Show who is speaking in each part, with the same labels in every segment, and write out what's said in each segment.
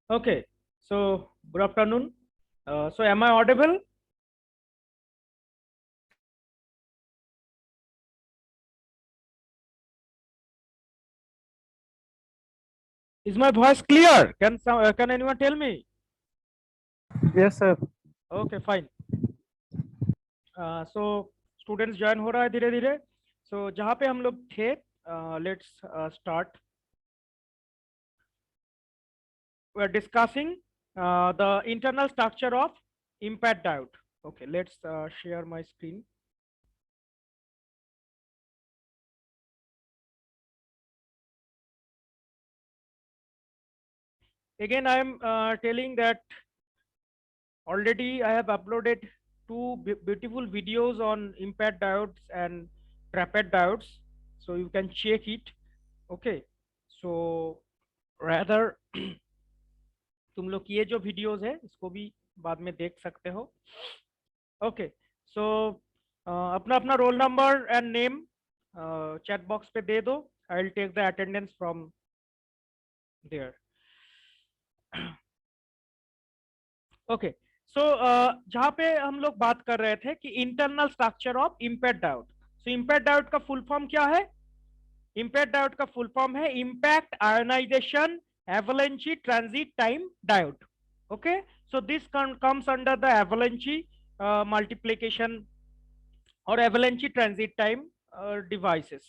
Speaker 1: Okay, so good afternoon. So am I audible? Is my voice clear? Can anyone tell me?
Speaker 2: Yes, sir.
Speaker 1: Okay, fine. So students join हो रहा है धीरे धीरे. So जहाँ पे हम लोग थे, let's start. We are discussing the internal structure of impact diode. Okay, let's share my screen. Again, I am telling that already I have uploaded two beautiful videos on impact diodes and trapet diodes, so you can check it. Okay, so rather तुम लोग ये जो videos है इसको भी बाद में देख सकते हो. ओके, सो अपना अपना roll number and name chat box पे दे दो. I will take the attendance from there. Okay, so जहाँ पे हम लोग बात कर रहे थे कि internal structure of impact diode. So impact diode का फुल फॉर्म क्या है? इम्पैक्ट डायोड का फुल फॉर्म है impact ionisation avalanche transit time diode. Okay, so this comes under the avalanche multiplication or avalanche transit time devices,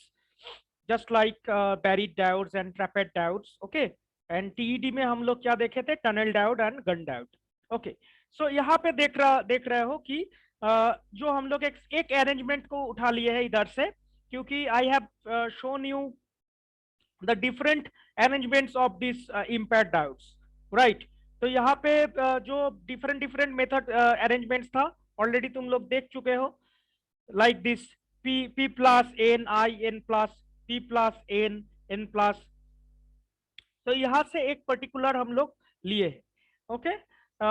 Speaker 1: just like buried diodes and trapet diodes. Okay, and TED में हम लोग क्या देखे थे? Tunnel diode and gun diode. Okay, so यहाँ पे देख रहे हो कि जो हम लोग एक अरेंजमेंट को उठा लिए है इधर से, क्योंकि I have shown you the different arrangements of this impact diodes, right. तो यहाँ पे जो डिफरेंट डिफरेंट मेथड अरेंजमेंट्स था ऑलरेडी तुम लोग देख चुके हो, like this: p plus n I n plus p plus n plus. तो यहाँ से एक पर्टिकुलर हम लोग लिए हैं. Okay,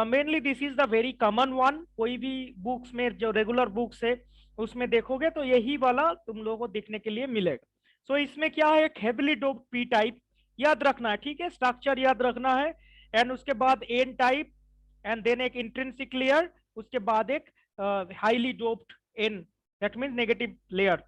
Speaker 1: mainly this is the very common one. कोई भी बुक्स में जो रेगुलर बुक्स है उसमें देखोगे तो यही वाला तुम लोगों को देखने के लिए मिलेगा. सो इसमें क्या है? एक हेविली डोप्ड पी टाइप याद रखना है, ठीक है? स्ट्रक्चर याद रखना है. एंड उसके बाद एन टाइप, एंड देन एक इंट्रिंसिक लेयर, उसके बाद एक highly doped N, that means negative layer,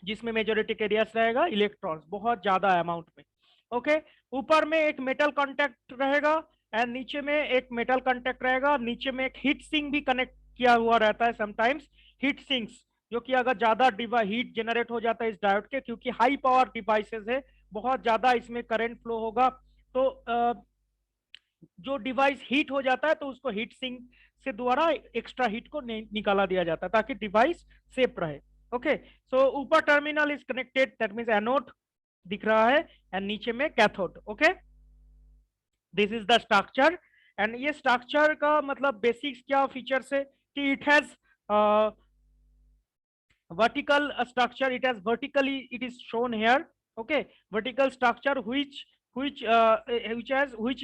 Speaker 1: जिसमें मेजोरिटी कैरियर्स रहेगा इलेक्ट्रॉन्स बहुत ज्यादा अमाउंट में. ओके, ऊपर में एक मेटल कांटेक्ट रहेगा एंड नीचे में एक मेटल कांटेक्ट रहेगा. नीचे में एक हीट सिंक भी कनेक्ट किया हुआ रहता है समटाइम्स. हीट सिंक्स, जो कि अगर ज्यादा हीट जनरेट हो जाता है इस डायोड के, क्योंकि हाई पावर डिवाइसेस है, बहुत ज्यादा इसमें करंट फ्लो होगा, तो जो डिवाइस हीट हो जाता है तो उसको हीट सिंक से द्वारा एक्स्ट्रा हीट को निकाला दिया जाता है ताकि डिवाइस सेफ रहे. ओके, सो ऊपर terminal is connected, that means anode दिख रहा है, एंड नीचे में cathode. Okay, this is the structure. And ये स्ट्रक्चर का मतलब बेसिक्स क्या फीचर्स है कि it has vertical structure. It has vertically, it is shown here. Okay, vertical structure which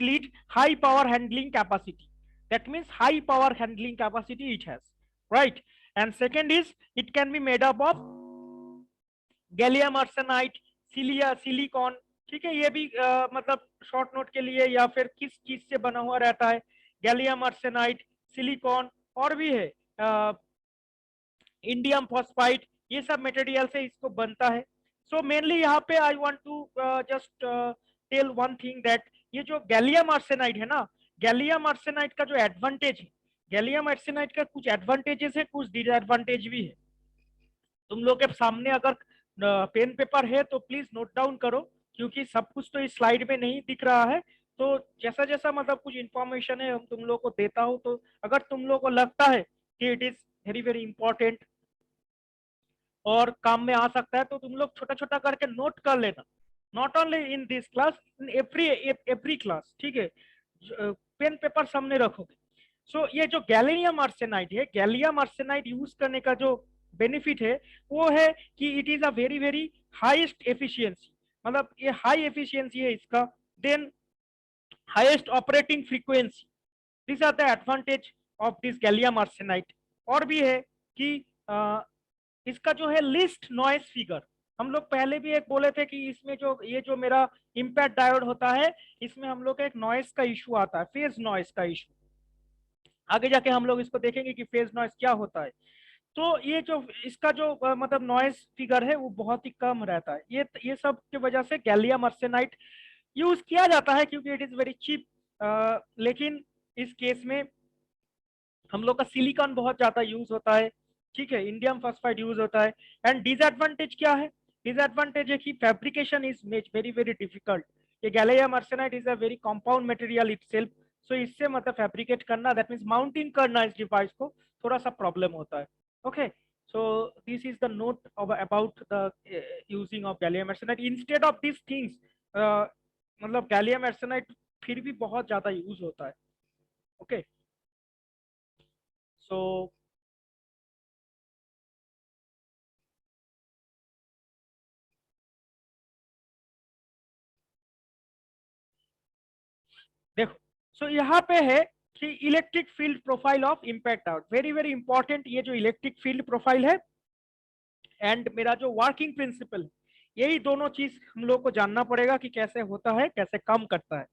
Speaker 1: lead high power handling capacity. That means high power handling capacity it has, right? And second is it can be made up of gallium arsenide, silicon. ठीक है, ये भी मतलब short note के लिए या फिर किस चीज से बना हुआ रहता है? गैलियम आर्सेनाइड, सिलिकॉन, और भी है इंडियम फॉस्फाइड. ये सब मटेरियल से इसको बनता है. सो मेनली यहाँ पे I want to just tell one thing that ये जो गैलियम आर्सेनाइड है ना, गैलियम आर्सेनाइड का जो एडवांटेज है, गैलियम आर्सेनाइड का कुछ एडवांटेजेस है, कुछ डिसएडवांटेज भी है. तुम लोग के सामने अगर पेन पेपर है तो प्लीज नोट डाउन करो, क्योंकि सब कुछ तो इस स्लाइड में नहीं दिख रहा है. तो जैसा जैसा मतलब कुछ इंफॉर्मेशन है हम तुम लोग को देता हूँ, तो अगर तुम लोग को लगता है कि it is very very important और काम में आ सकता है, तो तुम लोग छोटा छोटा करके नोट कर लेना. Not only in this class, in every class, ठीक है? पेन पेपर सामने रखोगे. सो ये जो गैलियम आर्सेनाइड है, गैलियम आर्सेनाइड यूज करने का जो बेनिफिट है वो है कि it is a very very highest efficiency. मतलब ये हाई एफिशिएंसी है इसका. Then highest operating frequency. This are the advantage of this gallium arsenide. और भी है कि इसका जो है लिस्ट नॉइस फिगर, हम लोग पहले भी एक बोले थे कि इसमें जो ये जो मेरा इम्पैक्ट डायोड होता है, इसमें हम लोग का एक नॉइस का इशू आता है, फेज नॉइस का इशू। आगे जाके हम लोग इसको देखेंगे कि फेज नॉइस क्या होता है। तो ये जो इसका जो मतलब नॉइस फिगर है वो बहुत ही कम रहता है। ये सब की वजह से गैलियम आर्सेनाइड यूज किया जाता है क्योंकि इट इज वेरी चीप। लेकिन इस केस में हम लोग का सिलिकॉन बहुत ज्यादा यूज होता है, ठीक है, इंडियम फॉस्फाइड यूज होता है। एंड डिसएडवांटेज क्या है? डिसएडवांटेज है कि fabrication is very very difficult. ये gallium arsenide is a very compound material itself. So इससे मतलब फैब्रिकेट करना, दैट मींस माउंटिंग करना इस डिवाइस को थोड़ा सा प्रॉब्लम होता है। Okay, so this is the note about the using of gallium arsenide instead of these things। मतलब गैलियम आर्सेनाइड फिर भी बहुत ज्यादा यूज होता है। ओके, सो देखो, सो यहाँ पे है कि electric field profile of impact out, very very important ये जो इलेक्ट्रिक फील्ड प्रोफाइल है एंड मेरा जो वर्किंग प्रिंसिपल है, यही दोनों चीज हम लोग को जानना पड़ेगा कि कैसे होता है, कैसे काम करता है।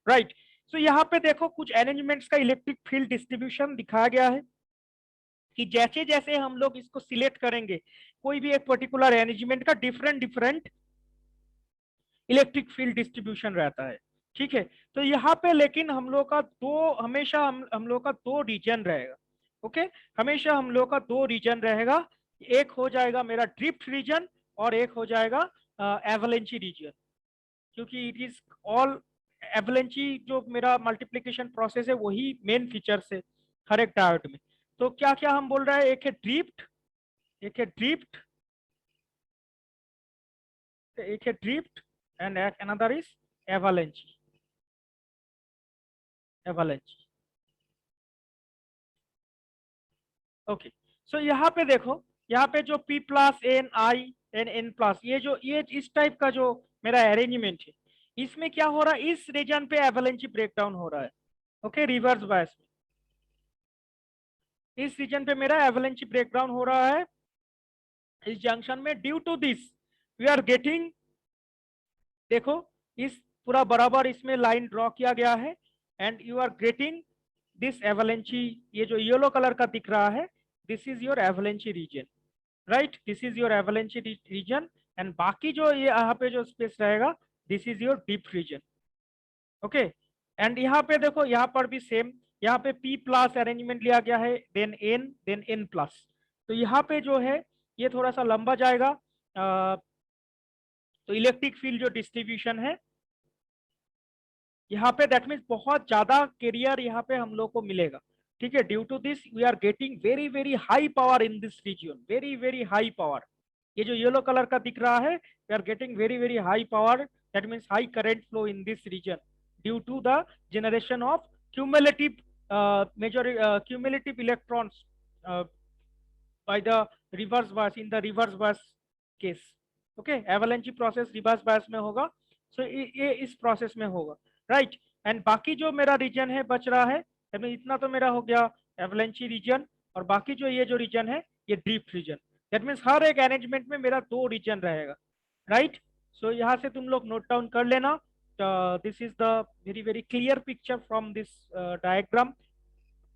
Speaker 1: राइट, सो यहाँ पे देखो कुछ अरेंजमेंट्स का इलेक्ट्रिक फील्ड डिस्ट्रीब्यूशन दिखाया गया है कि जैसे जैसे हम लोग इसको सिलेक्ट करेंगे, कोई भी एक पर्टिकुलर अरेंजमेंट का different different electric field distribution रहता है, ठीक है। तो यहाँ पे लेकिन हम लोग का दो, हमेशा हम लोग का दो रीजन रहेगा। ओके, हमेशा हम लोग का दो रीजन रहेगा, एक हो जाएगा मेरा ड्रिफ्ट रीजन और एक हो जाएगा एवलेंची रीजन, क्योंकि इट इज ऑल एवलेंची जो मेरा मल्टीप्लीकेशन प्रोसेस है वही मेन फीचर्स है हर एक डायोड में। तो क्या क्या हम बोल रहे हैं, एक है ड्रिफ्ट, एक है ड्रिफ्ट, एक है drift and another is avalanche, avalanche. Okay, so यहाँ पे देखो, यहाँ पे जो P plus N I N N plus, ये जो ये इस टाइप का जो मेरा अरेंजमेंट है, इसमें क्या हो रहा है, इस रीजन पे एवलेंची ब्रेकडाउन हो रहा है। ओके, रिवर्स बायस में इस रीजन पे मेरा एवलेंची ब्रेकडाउन हो रहा है इस जंक्शन में। Due to this we are getting, देखो इस पूरा बराबर इसमें लाइन ड्रॉ किया गया है and you are getting this avalanche, ये जो येलो कलर का दिख रहा है, this is your avalanche region. Right, this is your avalanche region and बाकी जो ये यहाँ पे जो स्पेस रहेगा, this is your deep region. Okay, and यहाँ पे देखो, यहाँ पर भी सेम, यहाँ पे P प्लस अरेंजमेंट लिया गया है, देन N प्लस। तो यहाँ पे जो है ये थोड़ा सा लंबा जाएगा। तो इलेक्ट्रिक फील्ड जो डिस्ट्रीब्यूशन है यहाँ पे, दैट मीन्स बहुत ज्यादा कैरियर यहाँ पे हम लोग को मिलेगा, ठीक है। Due to this we are getting very very high power in this region, very very high power. ये जो येलो कलर का दिख रहा है, we are getting very very high power, that means high current flow in this region due to the generation of cumulative cumulative electrons by the reverse bias, in the reverse bias case। Okay, avalanche process reverse bias में होगा, सो ये इस process में होगा। Right, and बाकी जो मेरा reason है बच रहा है, इतना तो मेरा हो गया एवलेंची रीजन, और बाकी जो ये जो रीजन है ये डीप रीजन। दैट मीन्स हर एक अरेंजमेंट में मेरा दो रीजन रहेगा। राइट, सो यहाँ से तुम लोग नोट डाउन कर लेना। This is the very very clear picture from this diagram.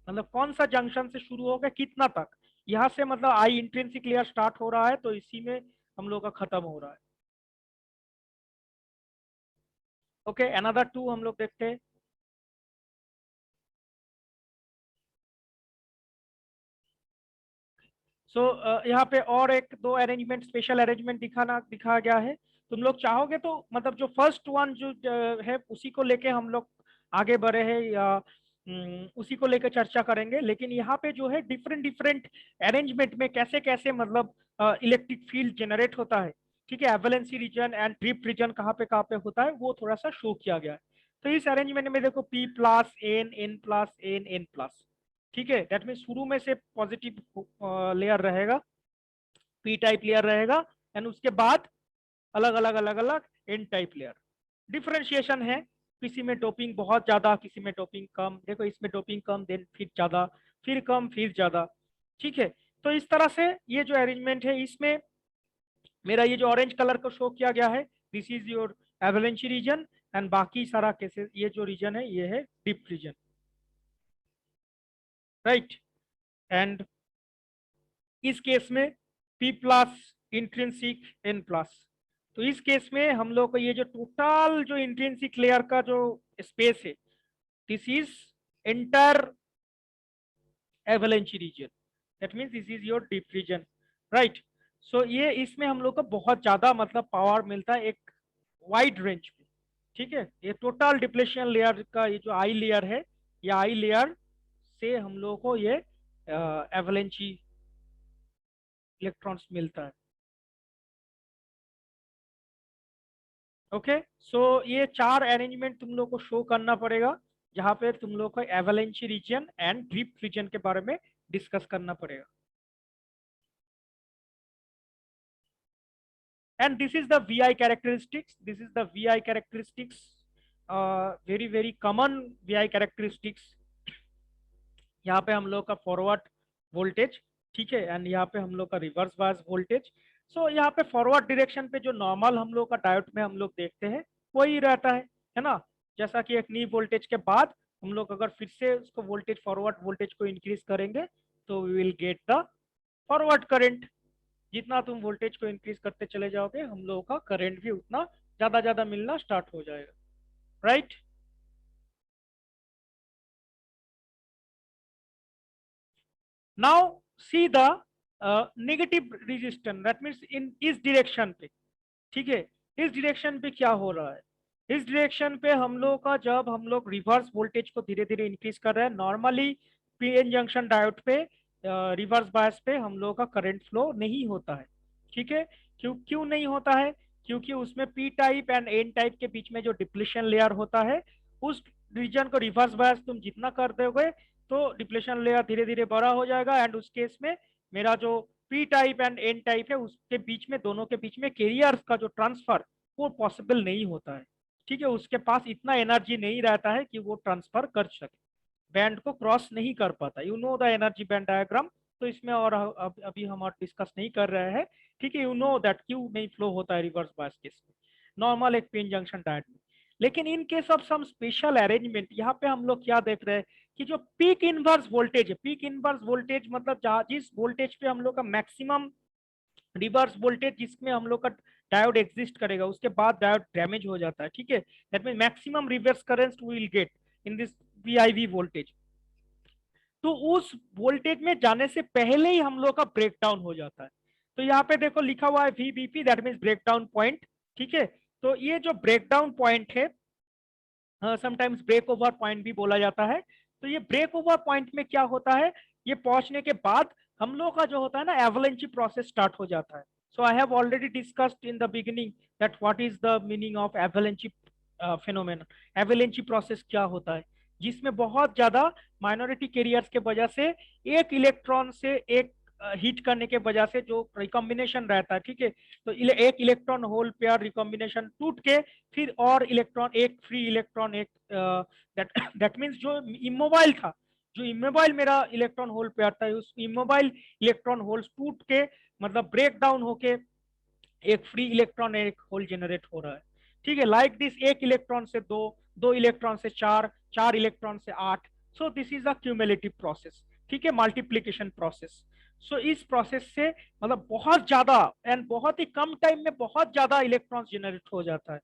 Speaker 1: मतलब कौन सा जंक्शन से शुरू होगा कितना तक, यहाँ से मतलब आई इंट्रिंसिक लेयर स्टार्ट हो रहा है, तो इसी में हम लोग का खत्म हो रहा है। ओके, अनदर टू हम लोग देखते हैं। सो यहाँ पे और एक दो अरेंजमेंट, स्पेशल अरेंजमेंट दिखाया गया है। तुम लोग चाहोगे तो मतलब जो फर्स्ट वन जो है उसी को लेके हम लोग आगे बढ़े हैं, या उसी को लेकर चर्चा करेंगे। लेकिन यहाँ पे जो है डिफरेंट डिफरेंट अरेंजमेंट में कैसे कैसे मतलब इलेक्ट्रिक फील्ड जनरेट होता है, ठीक है, एवलेंसी रीजन एंड ड्रिफ्ट रीजन कहाँ पे होता है, वो थोड़ा सा शो किया गया है। तो इस अरेंजमेंट में देखो P plus N, N plus N, N plus, ठीक है। दैट मीन शुरू में से पॉजिटिव लेयर रहेगा, पी टाइप लेयर रहेगा, एंड उसके बाद अलग अलग अलग अलग एन टाइप लेयर। डिफरेंशिएशन है, किसी में डोपिंग बहुत ज्यादा, किसी में डोपिंग कम। देखो इसमें डोपिंग कम, देन फिर ज्यादा, फिर कम, फिर ज्यादा, ठीक है। तो इस तरह से ये जो अरेंजमेंट है, इसमें मेरा ये जो ऑरेंज कलर को शो किया गया है, this is your avalanche region, and बाकी सारा केसेस ये जो रीजन है ये है डिप रीजन, राइट। एंड इस केस में P plus intrinsic N plus, तो इस केस में हम लोग को ये जो टोटल जो इंट्रिंसिक लेयर का जो स्पेस है, this is enter avalanche region, that means this is your deep region, right. So ये इसमें हम लोग को बहुत ज्यादा मतलब पावर मिलता है एक वाइड रेंज में, ठीक है। ये टोटल डिप्लेशन लेयर का ये जो आई लेयर है, या आई लेयर से हम लोग को ये एवलेंची इलेक्ट्रॉन्स मिलता है। ओके, सो ये चार अरेंजमेंट तुम लोग को शो करना पड़ेगा, जहां पे तुम लोग को एवलेंची रीजन एंड ड्रिप रीजन के बारे में डिस्कस करना पड़ेगा। And this is the VI characteristics. This is the VI characteristics, very common VI characteristics। यहाँ पे हम लोग का फॉरवर्ड वोल्टेज, ठीक है, एंड यहाँ पे हम लोग का रिवर्स बायस वोल्टेज। सो यहाँ पे फॉरवर्ड डायरेक्शन पे जो नॉर्मल हम लोग का डायोड में हम लोग देखते हैं वही रहता है ना। जैसा कि एक नी वोल्टेज के बाद हम लोग अगर फिर से उसको वोल्टेज फॉरवर्ड वोल्टेज को इंक्रीज करेंगे तो we will get the forward current. जितना तुम वोल्टेज को इंक्रीज करते चले जाओगे हम लोगों का करंट भी उतना ज्यादा ज्यादा मिलना स्टार्ट हो जाएगा, right. Now see the negative resistance, that means in इस डायरेक्शन पे, ठीक है। इस डायरेक्शन पे क्या हो रहा है, इस डायरेक्शन पे हम लोग का जब हम लोग रिवर्स वोल्टेज को धीरे धीरे इंक्रीज कर रहे हैं, नॉर्मली पीएन जंक्शन डायोड पे रिवर्स बायस पे हम लोग का करंट फ्लो नहीं होता है, ठीक है। क्यों क्यों नहीं होता है, क्योंकि उसमें P type and N type के बीच में जो डिप्लेशन लेयर होता है, उस रीजन को रिवर्स बायस तुम जितना कर दोगे तो डिप्लेशन लेयर धीरे धीरे बड़ा हो जाएगा, एंड उस केस में मेरा जो P type and N type है उसके बीच में, दोनों के बीच में कैरियर्स का जो ट्रांसफर वो पॉसिबल नहीं होता है, ठीक है। उसके पास इतना एनर्जी नहीं रहता है कि वो ट्रांसफर कर सके, बैंड को क्रॉस नहीं कर पाता। You know the energy band diagram, तो इसमें और अभी हम और डिस्कस नहीं कर रहे हैं, ठीक है। यू नो दैट क्यों नहीं फ्लो होता है रिवर्स बायस केस में, नॉर्मल एक पिन जंक्शन डायोड में। लेकिन in case of some special arrangement, यहाँ पे हम लोग क्या देख रहे हैं कि जो पीक इनवर्स वोल्टेज है, पीक इनवर्स वोल्टेज मतलब जिस वोल्टेज पे हम लोग का मैक्सिमम रिवर्स वोल्टेज जिसमें हम लोग का डायोड एग्जिस्ट करेगा, उसके बाद डायोड डैमेज हो जाता है, ठीक है। That mean maximum reverse current we will get in this VIV voltage. तो उस वोल्टेज में जाने से पहले ही हम लोग का ब्रेकडाउन हो जाता है। तो यहाँ पे देखो लिखा हुआ है VBP, that means breakdown point, ठीक है। तो ये जो ब्रेकडाउन पॉइंट है, समटाइम्स ब्रेक ओवर पॉइंट भी बोला जाता है। तो ये ब्रेक ओवर पॉइंट में क्या होता है, ये पहुंचने के बाद हम लोग का जो होता है ना एवलेंची प्रोसेस स्टार्ट हो जाता है। So I have already discussed in the beginning that what is the meaning of avalanche phenomena. Avalanche process क्या होता है, जिसमें बहुत ज्यादा माइनॉरिटी कैरियर्स के वजह से एक इलेक्ट्रॉन से एक हीट करने के वजह से जो रिकॉम्बिनेशन रहता है, ठीक है। तो एक इलेक्ट्रॉन होल पेयर रिकॉम्बिनेशन टूट के फिर और इलेक्ट्रॉन, एक फ्री इलेक्ट्रॉन, एक दैट मीन्स जो इमोबाइल था, जो इमोबाइल मेरा इलेक्ट्रॉन होल पेयर था, उस इमोबाइल इलेक्ट्रॉन होल्स टूट के मतलब ब्रेक डाउन होके एक फ्री इलेक्ट्रॉन, एक होल जनरेट हो रहा है, ठीक है। लाइक दिस, एक इलेक्ट्रॉन से दो, दो इलेक्ट्रॉन से चार, चार इलेक्ट्रॉन से आठ। सो this is a cumulative process, ठीक है, मल्टीप्लीकेशन प्रोसेस। सो इस प्रोसेस से मतलब बहुत ज्यादा एंड बहुत ही कम टाइम में बहुत ज्यादा इलेक्ट्रॉन जनरेट हो जाता है,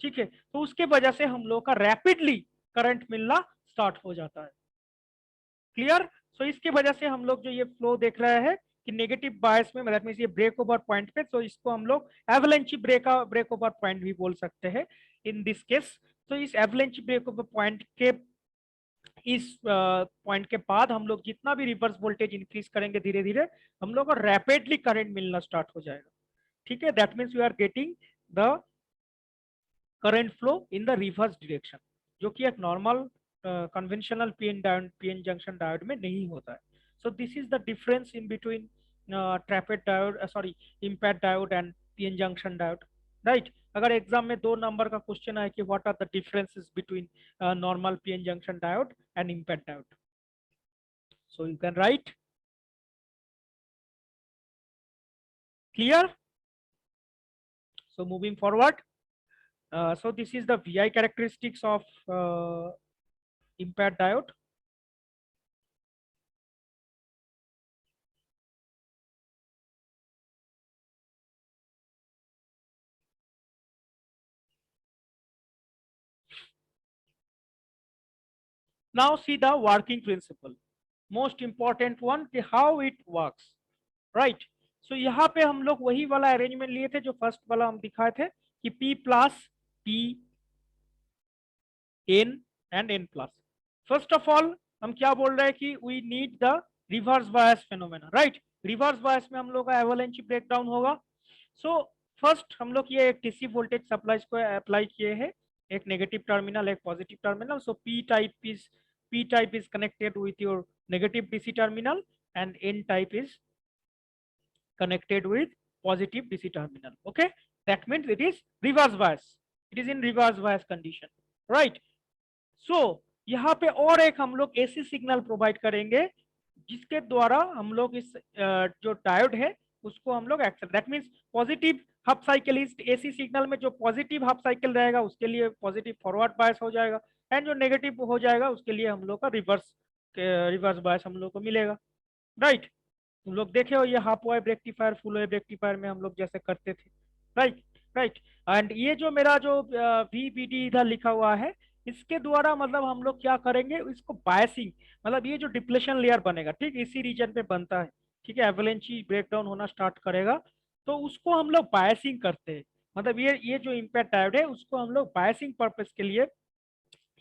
Speaker 1: ठीक है। तो उसके वजह से हम लोग का रैपिडली करंट मिलना स्टार्ट हो जाता है, क्लियर। सो इसके वजह से हम लोग जो ये फ्लो देख रहे हैं कि नेगेटिव बायस में मतलब ये ब्रेक ओवर पॉइंट पे, तो इसको हम लोग एवलेंची ब्रेक ओवर पॉइंट भी बोल सकते हैं इन दिस केस। तो इस एवलेंची ब्रेक ओवर पॉइंट के इस पॉइंट के बाद हम लोग जितना भी रिवर्स वोल्टेज इंक्रीज करेंगे धीरे धीरे हम लोग को रैपिडली करंट मिलना स्टार्ट हो जाएगा, ठीक है। That means we are getting the current flow in the reverse direction, जो कि एक normal conventional PN junction diode में नहीं होता है। So this is the difference in between trapped diode, sorry, impact diode and PN junction diode, right. अगर exam में 2 number का क्वेश्चन है कि what are the differences between normal PN junction diode and impact diode, so you can right, clear. So moving forward, so this is the VI characteristics of impaired diode. Now see the working principle, most important one, कि how it works, right? So यहाँ पे हम लोग वही वाला arrangement लिए थे जो फर्स्ट वाला हम दिखाए थे कि P plus P N and N plus. First of all हम क्या बोल रहे हैं कि we need the reverse bias phenomena, right? Reverse bias में हम लोग का एवलांच ब्रेकडाउन होगा. सो फर्स्ट हम लोग ये एक डीसी वोल्टेज सप्लाई को अप्लाई किए हैं, एक नेगेटिव टर्मिनल एक positive terminal. So P type is connected with your negative DC terminal and N type is connected with positive DC terminal. Okay, that means it is reverse bias. It is in reverse bias condition, right? So यहाँ पे और एक हम लोग AC signal provide करेंगे जिसके द्वारा हम लोग इस जो डायोड है उसको हम लोग accept. That means positive half cycle, इस AC सिग्नल में जो पॉजिटिव हाफ साइकिल रहेगा उसके लिए पॉजिटिव फॉरवर्ड बायस हो जाएगा, एंड जो नेगेटिव हो जाएगा उसके लिए हम लोग का रिवर्स बायस हम लोग को मिलेगा, राइट? तुम लोग देखे हो ये half wave rectifier full wave rectifier में हम लोग जैसे करते थे, राइट राइट. एंड ये जो मेरा जो VBD इधर लिखा हुआ है इसके द्वारा मतलब हम लोग क्या करेंगे, इसको बायसिंग, मतलब ये जो डिप्लेशन लेयर बनेगा, ठीक इसी रीजन पे बनता है, ठीक है, एवलांची ब्रेकडाउन होना स्टार्ट करेगा तो उसको हम लोग बायसिंग करते हैं. मतलब ये जो इम्पैक्ट डायोड है उसको हम लोग बायसिंग पर्पस के लिए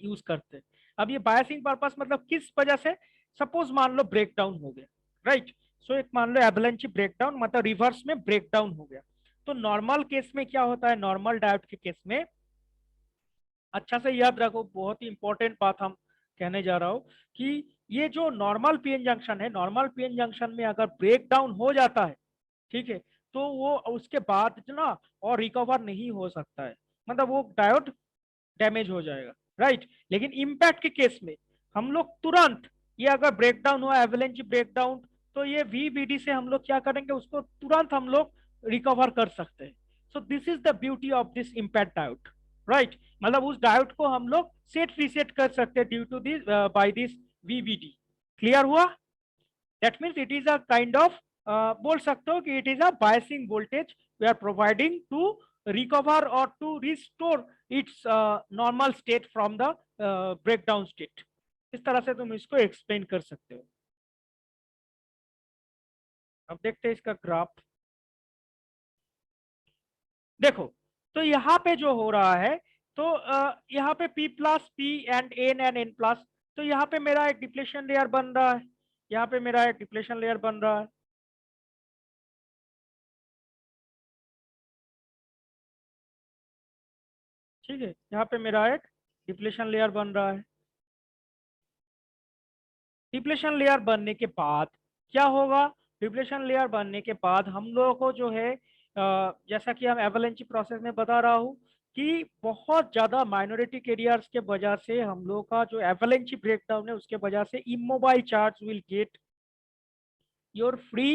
Speaker 1: यूज करते हैं. अब ये बायसिंग पर्पस मतलब किस वजह से, सपोज मान लो ब्रेकडाउन हो गया, राइट? सो एक मान लो एवलांची ब्रेकडाउन मतलब रिवर्स में ब्रेकडाउन हो गया, तो नॉर्मल केस में क्या होता है, नॉर्मल डायोड के केस में अच्छा से याद रखो, बहुत ही इंपॉर्टेंट बात हम कहने जा रहा हूं कि ये जो नॉर्मल पीएन जंक्शन है, नॉर्मल पीएन जंक्शन में अगर ब्रेकडाउन हो जाता है, ठीक है, तो वो उसके बाद ना और रिकवर नहीं हो सकता है, मतलब वो डायोड डैमेज हो जाएगा, राइट? लेकिन इम्पैक्ट के केस में हम लोग तुरंत, ये अगर ब्रेकडाउन हुआ एवलांच ब्रेकडाउन, तो ये VBD से हम लोग क्या करेंगे, उसको तुरंत हम लोग रिकवर कर सकते हैं. सो this is the beauty of this impact diode, right? मतलब उस डायोड को हम लोग सेट रीसेट कर सकते हैं due to this by this VBD. Clear हुआ? That means it is a kind of, बोल सकते हो कि it is a biasing voltage we are providing to recover और to restore its normal state from the breakdown state. इस तरह से तुम इसको एक्सप्लेन कर सकते हो. अब देखते हैं इसका ग्राफ. देखो तो यहाँ पे जो हो रहा है, तो यहाँ पे P plus P and N plus, तो यहाँ पे मेरा एक डिप्लेशन लेयर बन रहा है, यहाँ पे मेरा एक डिप्लेशन लेयर बन रहा है, ठीक है, यहाँ पे मेरा एक डिप्लेशन लेयर बन रहा है. डिप्लेशन लेयर बनने के बाद क्या होगा, डिप्लेशन लेयर बनने के बाद हम लोगों को जो है जैसा कि हम एवलांची प्रोसेस में बता रहा हूँ कि बहुत ज्यादा माइनॉरिटी एरियाज के वजह से हम लोग का जो एवलांची ब्रेकडाउन है उसके वजह से immobile charge will get your free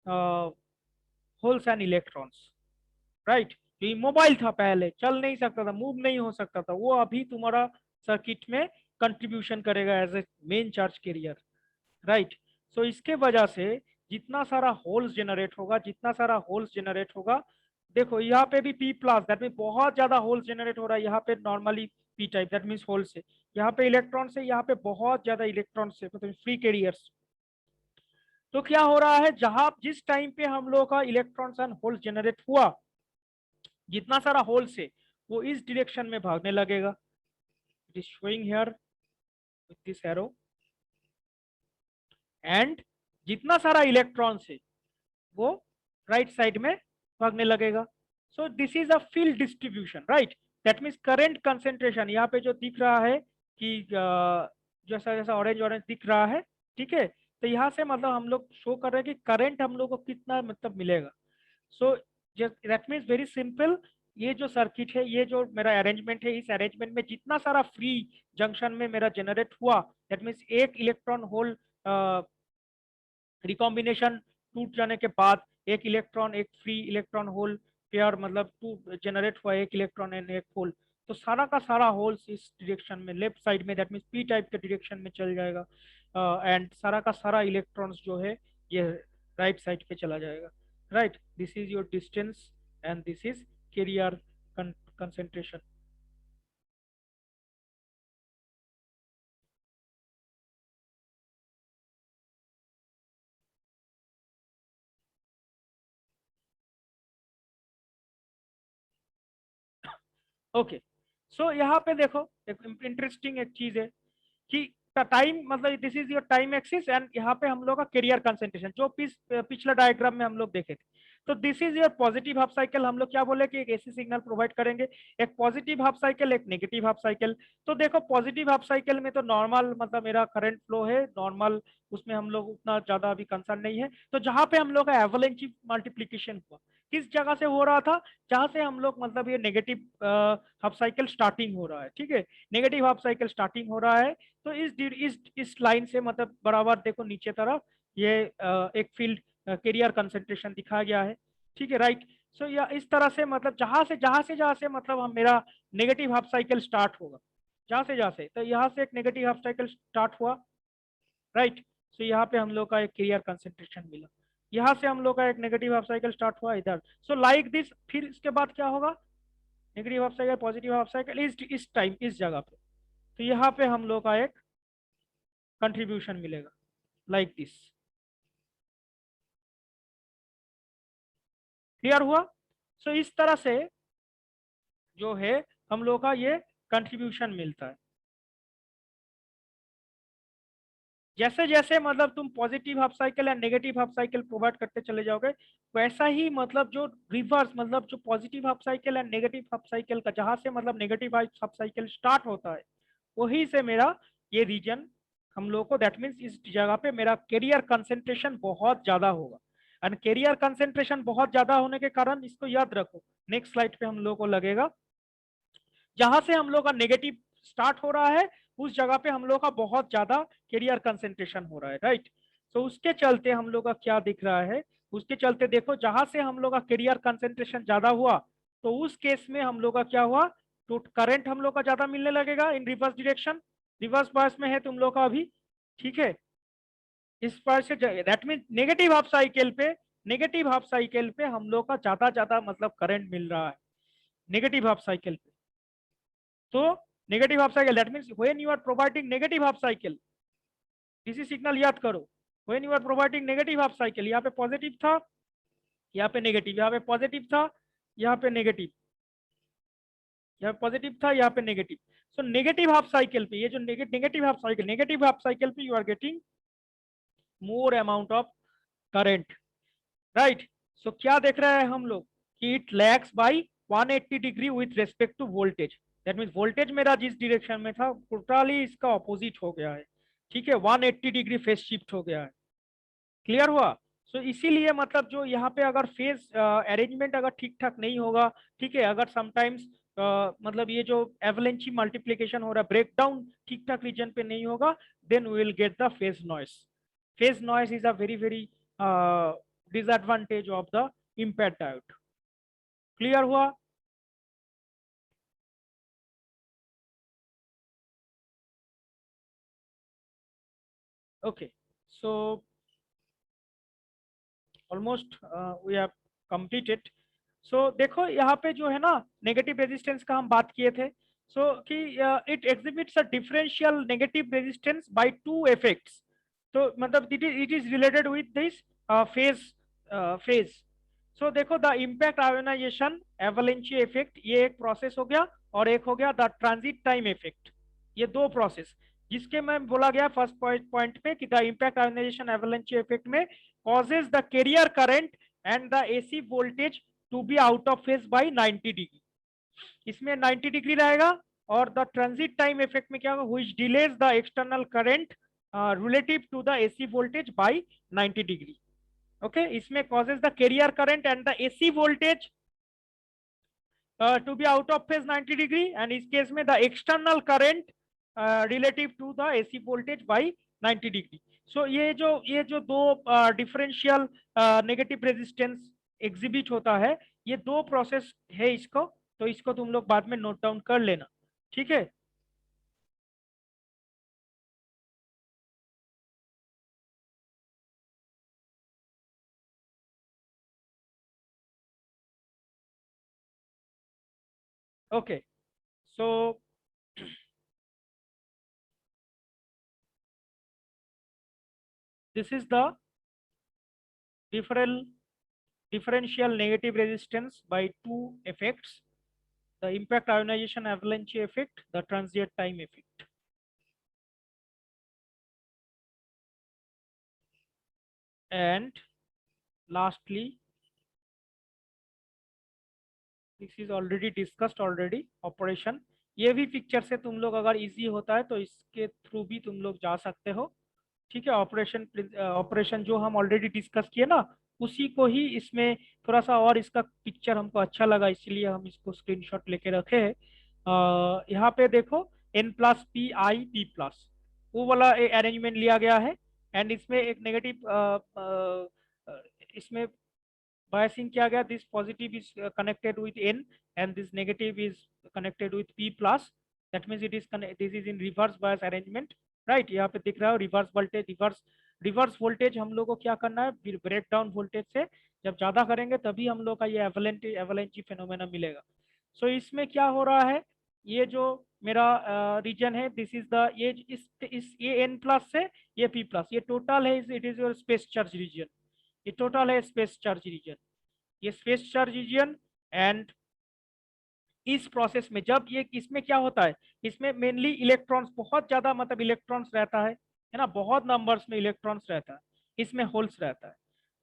Speaker 1: holes and electrons, right? जो इमोबाइल था पहले, चल नहीं सकता था, मूव नहीं हो सकता था, वो अभी तुम्हारा सर्किट में कंट्रीब्यूशन करेगा as a main charge carrier, right? So इसके वजह से जितना सारा होल्स जनरेट होगा, जितना सारा होल्स जनरेट होगा, देखो यहाँ पे भी P प्लस, दैट मीन बहुत ज्यादा होल्स जनरेट हो रहा है, यहाँ पे normally P type that mean holes है, यहाँ पे इलेक्ट्रॉन से, यहाँ पे बहुत ज्यादा इलेक्ट्रॉन से, मतलब फ्री कैरियर्स. तो क्या हो रहा है, जहां जिस टाइम पे हम लोग का इलेक्ट्रॉन्स एंड होल्स जनरेट हुआ, जितना सारा होल्स है वो इस डायरेक्शन में भागने लगेगा. It is showing here with this arrow. And जितना सारा इलेक्ट्रॉन्स है वो राइट साइड में भागने लगेगा. सो this is a field distribution, right? That means current concentration यहाँ पे जो दिख रहा है कि जैसा जैसा ऑरेंज ऑरेंज दिख रहा है, ठीक है, तो यहाँ से मतलब हम लोग शो कर रहे हैं कि करंट हम लोग को कितना मतलब मिलेगा. So that means very simple, ये जो सर्किट है, ये जो मेरा अरेंजमेंट है, इस अरेंजमेंट में जितना सारा फ्री जंक्शन में मेरा जनरेट हुआ, दैट मीन्स एक इलेक्ट्रॉन होल रिकॉम्बिनेशन टूट जाने के बाद एक इलेक्ट्रॉन एक फ्री इलेक्ट्रॉन होल पेयर मतलब टू जनरेट हुआ एक इलेक्ट्रॉन एंड एक होल, तो सारा का सारा होल्स इस डायरेक्शन में लेफ्ट साइड में, दैट मीन्स पी टाइप के डायरेक्शन में चल जाएगा, एंड सारा का सारा इलेक्ट्रॉन्स जो है ये राइट साइड पे चला जाएगा, right. This is your distance and this is carrier concentration. Okay, so यहाँ पे देखो एक इंटरेस्टिंग एक चीज है कि टाइम मतलब this is your time axis, and यहाँ पे हम लोग का कैरियर कंसेंट्रेशन जो पिछला डायग्राम में हम लोग देखे थे। तो this is your positive half cycle. हम लोग क्या बोले कि एक ऐसी सिग्नल प्रोवाइड करेंगे, एक पॉजिटिव हाफ साइकिल एक नेगेटिव हाफ साइकिल। तो देखो पॉजिटिव हाफ साइकिल में तो नॉर्मल मतलब मेरा करंट फ्लो है नॉर्मल, उसमें हम लोग उतना ज्यादा अभी कंसर्न नहीं है। तो जहां पे हम लोग का एवलेंच मल्टीप्लीकेशन हुआ किस जगह से हो रहा था, जहां से हम लोग मतलब ये नेगेटिव हाफ साइकिल स्टार्टिंग हो रहा है, ठीक है, नेगेटिव हाफ साइकिल स्टार्टिंग हो रहा है। तो इस लाइन से मतलब बराबर देखो नीचे तरफ ये एक फील्ड कैरियर कंसेंट्रेशन दिखाया गया है, ठीक है, राइट। सो या इस तरह से मतलब जहां से मतलब हम मेरा नेगेटिव हाफ साइकिल स्टार्ट होगा, जहां से तो यहाँ से एक नेगेटिव हाफ साइकिल स्टार्ट हुआ, राइट। सो यहाँ पे हम लोग का एक कैरियर कंसेंट्रेशन मिला, यहाँ से हम लोग का एक नेगेटिव हाफ साइकिल स्टार्ट हुआ इधर। सो लाइक दिस, फिर इसके बाद क्या होगा, negative half cycle positive half cycle इस टाइम इस जगह पे, तो यहाँ पे हम लोग का एक कंट्रीब्यूशन मिलेगा लाइक दिस। क्लियर हुआ। सो इस तरह से जो है हम लोग का ये कंट्रीब्यूशन मिलता है। जैसे जैसे मतलब तुम पॉजिटिव हाफ साइकिल या नेगेटिव हाफ साइकिल प्रोवाइड करते चले जाओगे, वैसा ही मतलब जो रिवर्स मतलब जो positive half cycle and negative half cycle का जहां से मतलब नेगेटिव हाफ साइकिल स्टार्ट होता है, वही से मेरा ये रीजन हम लोग को दैट मीन्स इस जगह पे मेरा कैरियर कंसेंट्रेशन बहुत ज्यादा होगा। एंड कैरियर कंसेंट्रेशन बहुत ज्यादा होने के कारण इसको याद रखो, नेक्स्ट स्लाइड पे हम लोग को लगेगा जहां से हम लोग का नेगेटिव स्टार्ट हो रहा है उस जगह पे हम लोग का बहुत ज्यादा कैरियर कंसेंट्रेशन हो रहा है, राइट। तो उसके चलते हम लोग का क्या दिख रहा है, उसके चलते देखो जहां से हम लोग का कैरियर कंसेंट्रेशन ज्यादा हुआ तो उस केस में हम लोग का क्या हुआ, तो करंट हम लोग का ज्यादा मिलने लगेगा इन रिवर्स डायरेक्शन, रिवर्स बायस में है तुम लोग का अभी, ठीक है। इस पर say that mean negative half cycle पे हम लोग का ज्यादा ज्यादा मतलब करंट मिल रहा है नेगेटिव हाफ साइकिल पे। तो negative half cycle that means when you are providing negative half cycle, इसी सिग्नल याद करो, when you are providing negative half cycle, यहाँ पे पॉजिटिव था यहाँ पे नेगेटिव, यहाँ पे पॉजिटिव था यहाँ पे नेगेटिव, यहाँ पे पॉजिटिव था यहाँ पे negative. So negative half cycle पे ये जो नेगेटिव हाफ साइकिल पे you are getting more amount of current, right. So क्या देख रहे हैं हम लोग कि it lags by 180 degree with respect to voltage, that means voltage मेरा जिस डायरेक्शन में था टोटली इसका ऑपोजिट हो गया है, ठीक है, 180 डिग्री फेज शिफ्ट हो गया है। क्लियर हुआ। सो इसीलिए मतलब जो यहाँ पे अगर फेज अरेंजमेंट अगर ठीक ठाक नहीं होगा, ठीक है, अगर समटाइम्स मतलब ये जो एवलेंची मल्टीप्लिकेशन हो रहा है ब्रेकडाउन ठीक ठाक रीजन पे नहीं होगा, then we will get the phase noise. Phase noise is a very very disadvantage of the impact diode. Clear हुआ। Okay, so almost we have completed. So देखो यहाँ पे जो है ना नेगेटिव रेजिस्टेंस का हम बात किए थे, सो कि it exhibits a differential negative resistance by two effects. तो मतलब it is related with this phase phase. So देखो the impact ionisation avalanche effect ये एक प्रोसेस हो गया, और एक हो गया द ट्रांजिट टाइम इफेक्ट, ये दो प्रोसेस जिसके में बोला गया फर्स्ट पॉइंट पे कि the impact ionisation avalanche effect में causes the carrier current and the AC voltage to be out of phase by 90 degree, इसमें 90 डिग्री रहेगा। और द ट्रांजिट टाइम इफेक्ट में क्या होगा, which delays the external current relative to the AC voltage by 90 degree. Okay, इसमें causes the carrier current and the AC voltage to be out of phase 90 degree, and इस case में the external current relative to the AC voltage by 90 degree. So ये जो दो differential negative resistance exhibit होता है, ये दो process है इसको, तो इसको तुम लोग बाद में नोट डाउन कर लेना, ठीक है। Okay, so this is the different differential negative resistance by two effects: the impact ionization avalanche effect, the transient time effect. And lastly, this is already discussed already, operation. ये भी picture से तुम लोग अगर इजी होता है तो इसके थ्रू भी तुम लोग जा सकते हो, ठीक है। ऑपरेशन ऑपरेशन जो हम ऑलरेडी डिस्कस किए ना, उसी को ही इसमें थोड़ा सा और इसका पिक्चर हमको अच्छा लगा, इसलिए हम इसको स्क्रीनशॉट लेके रखे हैं। यहाँ पे देखो, N plus P I P plus, वो वाला अरेंजमेंट लिया गया है। एंड इसमें एक नेगेटिव इसमें biasing किया गया, this positive is connected with an and this negative is connected with P plus, that means it is this is in reverse bias arrangement, right. यहाँ पे दिख रहा है रिवर्स वोल्टेज, रिवर्स वोल्टेज हम लोग को क्या करना है, ब्रेक डाउन वोल्टेज से जब ज्यादा करेंगे तभी हम लोग का ये एवलेंची फेनोमेना मिलेगा। सो इसमें क्या हो रहा है, ये जो मेरा रीजन है, दिस इज द ये इस ये एन प्लस से ये पी प्लस, ये टोटल है, it is your space charge region, ये टोटल है स्पेस चार्ज रीजन, ये स्पेस चार्ज रीजन। एंड इस प्रोसेस में जब ये इसमें क्या होता है, इसमें मेनली इलेक्ट्रॉन्स बहुत ज्यादा, मतलब इलेक्ट्रॉन्स रहता है ना, बहुत नंबर्स में इलेक्ट्रॉन्स रहता है, इसमें होल्स रहता है।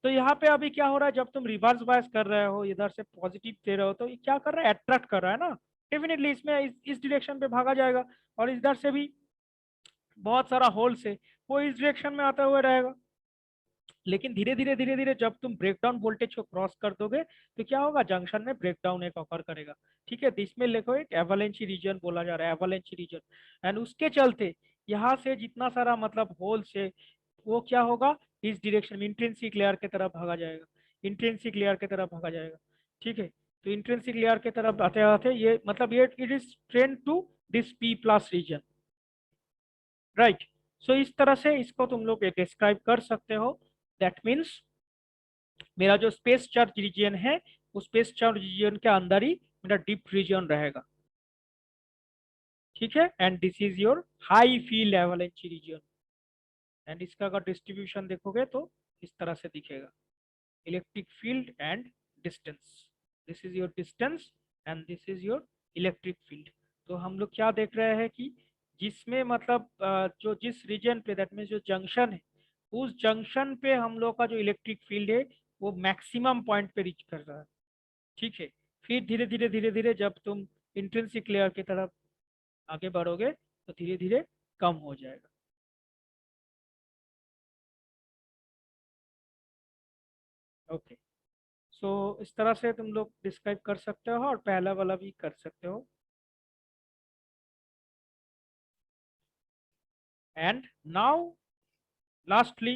Speaker 1: तो यहाँ पे अभी क्या हो रहा है, जब तुम रिवर्स बायस कर रहे हो, इधर से पॉजिटिव दे रहे हो, तो ये क्या कर रहा है, अट्रैक्ट कर रहा है ना, डेफिनेटली इसमें इस डायरेक्शन पे भागा जाएगा, और इधर से भी बहुत सारा होल्स है, वो इस डायरेक्शन में आता हुआ रहेगा। लेकिन धीरे धीरे जब तुम ब्रेकडाउन वोल्टेज को क्रॉस कर दोगे तो क्या होगा, जंक्शन में ब्रेकडाउन एक ऑकर करेगा, ठीक है। तो इसमें देखो एक एवलेंची रीजन बोला जा रहा है, एवलेंची रीजन। एंड उसके चलते यहाँ से जितना सारा मतलब होल्स है, वो क्या होगा, इस डायरेक्शन में इंट्रिंसिक लेयर की तरफ भागा जाएगा, इंट्रिंसिक लेयर की तरफ भागा जाएगा, ठीक है। तो इंट्रिंसिक लेयर की तरफ आते आते ये मतलब ये it is trend to this P plus region, right. So इस तरह से इसको तुम लोग डिस्क्राइब कर सकते हो। दैट मीन्स मेरा जो स्पेस चार्ज रीजन है, उस स्पेस चार्ज रीजन के अंदर ही मेरा डीप रीजन रहेगा, ठीक है। And this is your high field avalanche region. And इसका अगर डिस्ट्रीब्यूशन देखोगे तो इस तरह से दिखेगा, electric field and distance, this is your distance and this is your electric field. तो हम लोग क्या देख रहे हैं कि जिसमें मतलब जो जिस रीजन पे, दैट मीन्स जो जंक्शन है, उस जंक्शन पे हम लोग का जो इलेक्ट्रिक फील्ड है वो मैक्सिमम पॉइंट पे रीच कर रहा है, ठीक है। फिर धीरे धीरे जब तुम इंट्रिंसिक लेयर की तरफ आगे बढ़ोगे तो धीरे धीरे कम हो जाएगा, ओके। सो इस तरह से तुम लोग डिस्क्राइब कर सकते हो, और पहला वाला भी कर सकते हो। And now lastly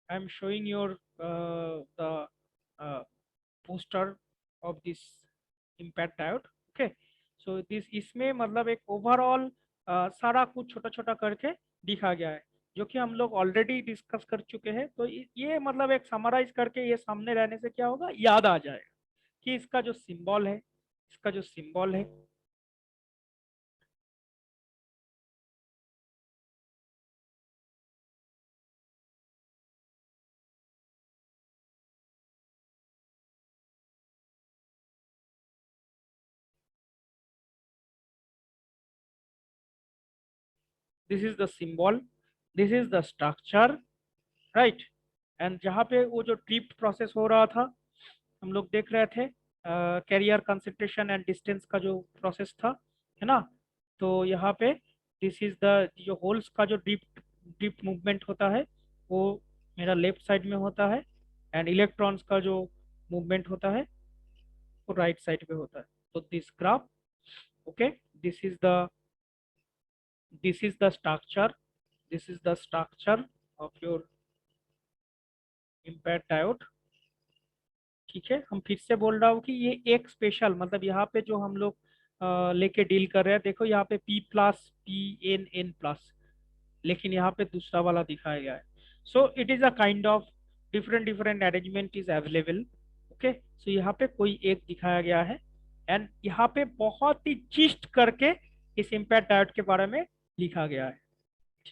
Speaker 1: I am showing your the poster of this impact diode, okay. So this इसमें मतलब एक ओवरऑल सारा कुछ छोटा छोटा करके दिखा गया है, जो कि हम लोग ऑलरेडी डिस्कस कर चुके हैं। तो ये मतलब एक समराइज करके ये सामने रहने से क्या होगा, याद आ जाएगा कि इसका जो सिंबल है, इसका जो सिंबल है, this is the symbol, this is the structure, right. And जहाँ पे वो जो ड्रिफ्ट प्रोसेस हो रहा था, हम लोग देख रहे थे कैरियर कंसंट्रेशन एंड डिस्टेंस का जो प्रोसेस था, है ना। तो यहाँ पे दिस इज द जो होल्स का जो ड्रिफ्ट मूवमेंट होता है, वो मेरा लेफ्ट साइड में होता है, एंड इलेक्ट्रॉन्स का जो मूवमेंट होता है वो राइट साइड पे होता है। तो this graph, okay, this is the this is the structure, this is the structure of your impact diode, ठीक है, हम फिर से बोल रहा हूँ कि ये एक स्पेशल, मतलब यहाँ पे जो हम लोग लेके डील कर रहे हैं, देखो यहाँ पे P+P+N+, लेकिन यहाँ पे दूसरा वाला दिखाया गया है। So it is a kind of different different arrangement is available. Okay, so यहाँ पे कोई एक दिखाया गया है, एंड यहाँ पे बहुत ही जिस्ट करके इस इम्पैक्ट डायोड के बारे में लिखा गया है,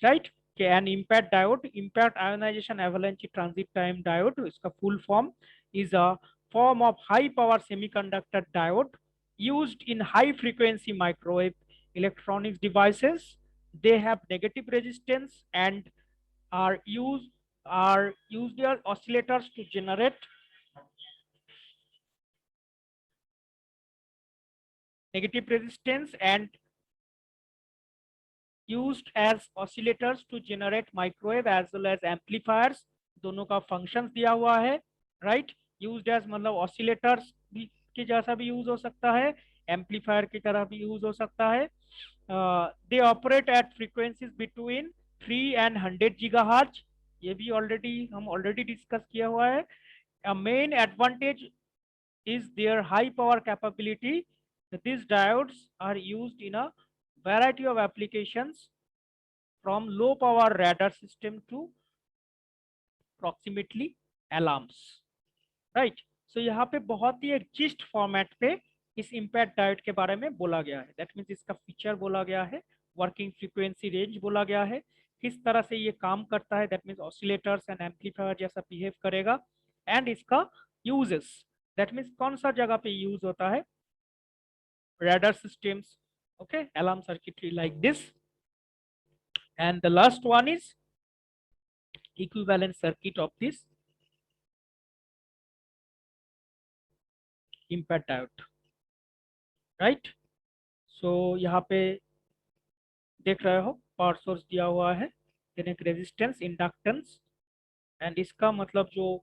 Speaker 1: राइट? कि an impact diode, impact ionization avalanche transit time diode, इसका full form is a form of high power semiconductor diode used in high frequency microwave electronics devices. They have negative resistance and are used as oscillators to generate negative resistance and used as oscillators to generate microwave as well as amplifiers. दोनों का functions दिया हुआ है, right? Used as मतलब oscillators भी के जैसा भी यूज हो सकता है, एम्पलीफायर की तरह भी यूज हो सकता है। They operate at frequencies between 3 and 100 GHz। ये भी हम ऑलरेडी डिस्कस किया हुआ है। A main advantage is their high power capability. These diodes are used in a variety of applications from low power radar system to proximately alarms, right? So यहाँ पे बहुत ही एक जिस्ट फॉर्मेट पे इस impact diode के बारे में बोला गया है। दैट मीन्स इसका फीचर बोला गया है, वर्किंग फ्रीक्वेंसी रेंज बोला गया है, किस तरह से ये काम करता है, that means oscillators and amplifier जैसा बिहेव करेगा, एंड इसका यूजेस, दैट मीन्स कौन सा जगह पे यूज होता है, radar systems, okay, alarm circuitry like this. And the last one is equivalent circuit of this impact diode, right? So यहाँ पे देख रहे हो पावर सोर्स दिया हुआ है, देन एक रेजिस्टेंस, इंडक्टेंस, एंड इसका मतलब जो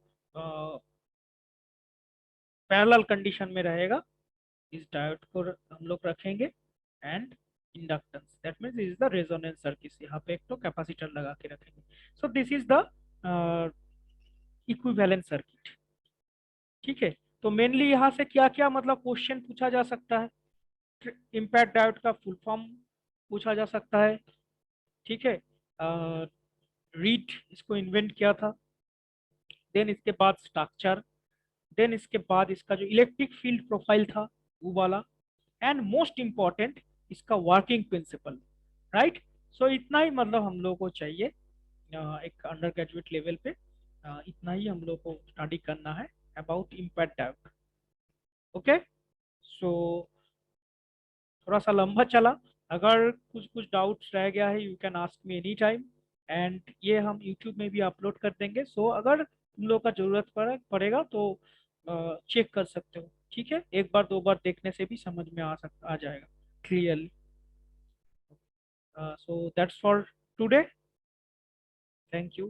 Speaker 1: पैरेलल कंडीशन में रहेगा, इस डायोड को हम लोग रखेंगे, and inductance, that means this is the resonance circuit. यहाँ पे एक तो कैपेसिटर लगा के रखेंगे। सो this is the equivalent circuit. ठीक है, तो मेनली यहाँ से क्या क्या मतलब क्वेश्चन पूछा जा सकता है, इम्पैक्ट डायोड का फुल फॉर्म पूछा जा सकता है। ठीक है, रीड इसको इन्वेंट किया था, देन इसके बाद स्ट्रक्चर, देन इसके बाद इसका जो इलेक्ट्रिक फील्ड प्रोफाइल था वो वाला, एंड मोस्ट इंपॉर्टेंट इसका वर्किंग प्रिंसिपल, राइट? सो इतना ही मतलब हम लोग को चाहिए एक अंडर ग्रेजुएट लेवल पे, इतना ही हम लोग को स्टडी करना है अबाउट इम्पैक्ट डायोड। ओके, सो थोड़ा सा लंबा चला, अगर कुछ कुछ डाउट्स रह गया है you can ask me any time, and ये हम यूट्यूब में भी अपलोड कर देंगे। सो अगर तुम लोग का जरूरत पड़ेगा तो चेक कर सकते हो। ठीक है, एक बार दो बार देखने से भी समझ में आ जाएगा clearly. So that's for today, thank you.